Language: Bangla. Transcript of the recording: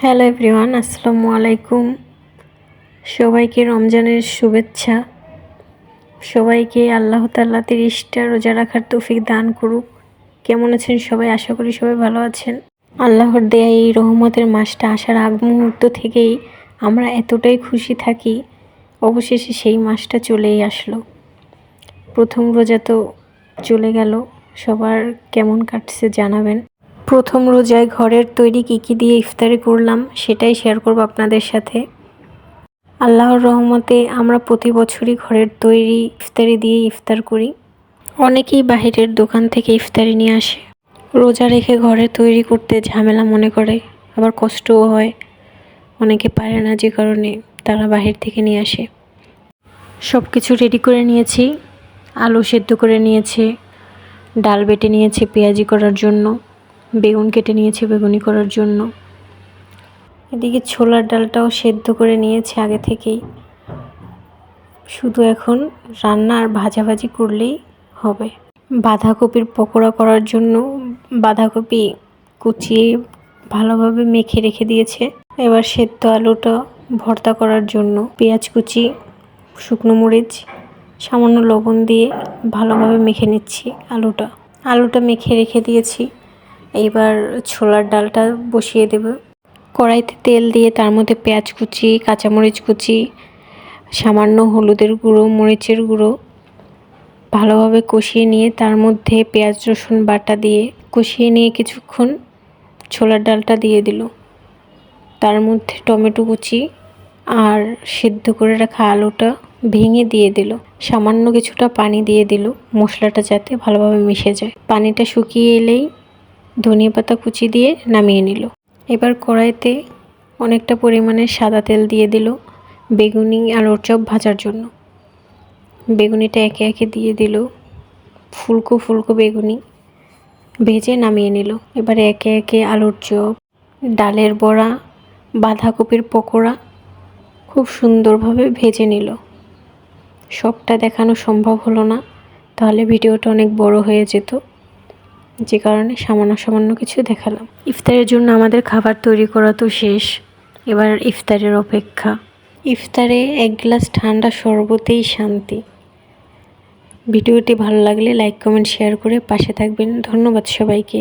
হ্যালো এভরিওয়ান, আসসালামু আলাইকুম। সবাইকে রমজানের শুভেচ্ছা। সবাইকে আল্লাহ তাআলা 30টা রোজা রাখার তৌফিক দান করুক। কেমন আছেন সবাই? আশা করি সবাই ভালো আছেন। আল্লাহর দেয়া এই রহমতের মাসটা আসার আগ মুহূর্ত থেকেই আমরা এতটাই খুশি থাকি, অবশেষে সেই মাসটা চলেই আসলো। প্রথম রোজা তো চলে গেল, সবার কেমন কাটছে জানাবেন। প্রথম রোজায় ঘরের তৈরি কী দিয়ে ইফতারি করলাম সেটাই শেয়ার করব আপনাদের সাথে। আল্লাহর রহমতে আমরা প্রতি বছরই ঘরের তৈরি ইফতারি দিয়ে ইফতার করি। অনেকেই বাহিরের দোকান থেকে ইফতারি নিয়ে আসে। রোজা রেখে ঘরে তৈরি করতে ঝামেলা মনে করে, আবার কষ্টও হয়। অনেকে পারে না, যে কারণে তারা বাহির থেকে নিয়ে আসে। সব কিছু রেডি করে নিয়েছি। আলু সেদ্ধ করে নিয়েছে, ডাল বেটে নিয়েছে পেঁয়াজি করার জন্য, বেগুন কেটে নিয়েছে বেগুনি করার জন্য। এদিকে ছোলার ডালটাও সেদ্ধ করে নিয়েছে আগে থেকেই। শুধু এখন রান্না আর ভাজাভাজি করলেই হবে। বাঁধাকপির পকোড়া করার জন্য বাঁধাকপি কুচিয়ে ভালোভাবে মেখে রেখে দিয়েছে। এবার সেদ্ধ আলুটা ভর্তা করার জন্য পেঁয়াজ কুচি, শুকনো মরিচ, সামান্য লবণ দিয়ে ভালোভাবে মেখে নিচ্ছি। আলুটা মেখে রেখে দিয়েছি। এইবার ছোলার ডালটা বসিয়ে দেব। কড়াইতে তেল দিয়ে তার মধ্যে পেঁয়াজ কুচি, কাঁচামরিচ কুচি, সামান্য হলুদের গুঁড়ো, মরিচের গুঁড়ো ভালোভাবে কষিয়ে নিয়ে তার মধ্যে পেঁয়াজ রসুন বাটা দিয়ে কষিয়ে নিয়ে কিছুক্ষণ ছোলার ডালটা দিয়ে দিল। তার মধ্যে টমেটো কুচি আর সিদ্ধ করে রাখা আলুটা ভেঙে দিয়ে দিল। সামান্য কিছুটা পানি দিয়ে দিল মশলাটা যাতে ভালোভাবে মিশে যায়। পানিটা শুকিয়ে এলেই ধনিয়া পাতা কুচি দিয়ে নামিয়ে নিল। এবার কড়াইতে অনেকটা পরিমাণে সাদা তেল দিয়ে দিল বেগুনি আলুর চপ ভাজার জন্য। বেগুনিটা একে একে দিয়ে দিল, ফুলকো ফুলকো বেগুনি ভেজে নামিয়ে নিল। এবারে একে একে আলুর চপ, ডালের বড়া, বাঁধাকপির পকোড়া খুব সুন্দরভাবে ভেজে নিল। সবটা দেখানো সম্ভব হলো না, তাহলে ভিডিওটা অনেক বড় হয়ে যেত, যে কারণে সামান্য কিছু দেখালাম। ইফতারের জন্য আমাদের খাবার তৈরি করা তো শেষ, এবার ইফতারের অপেক্ষা। ইফতারে এক গ্লাস ঠান্ডা শরবতেই শান্তি। ভিডিওটি ভালো লাগলে লাইক কমেন্ট শেয়ার করে পাশে থাকবেন। ধন্যবাদ সবাইকে।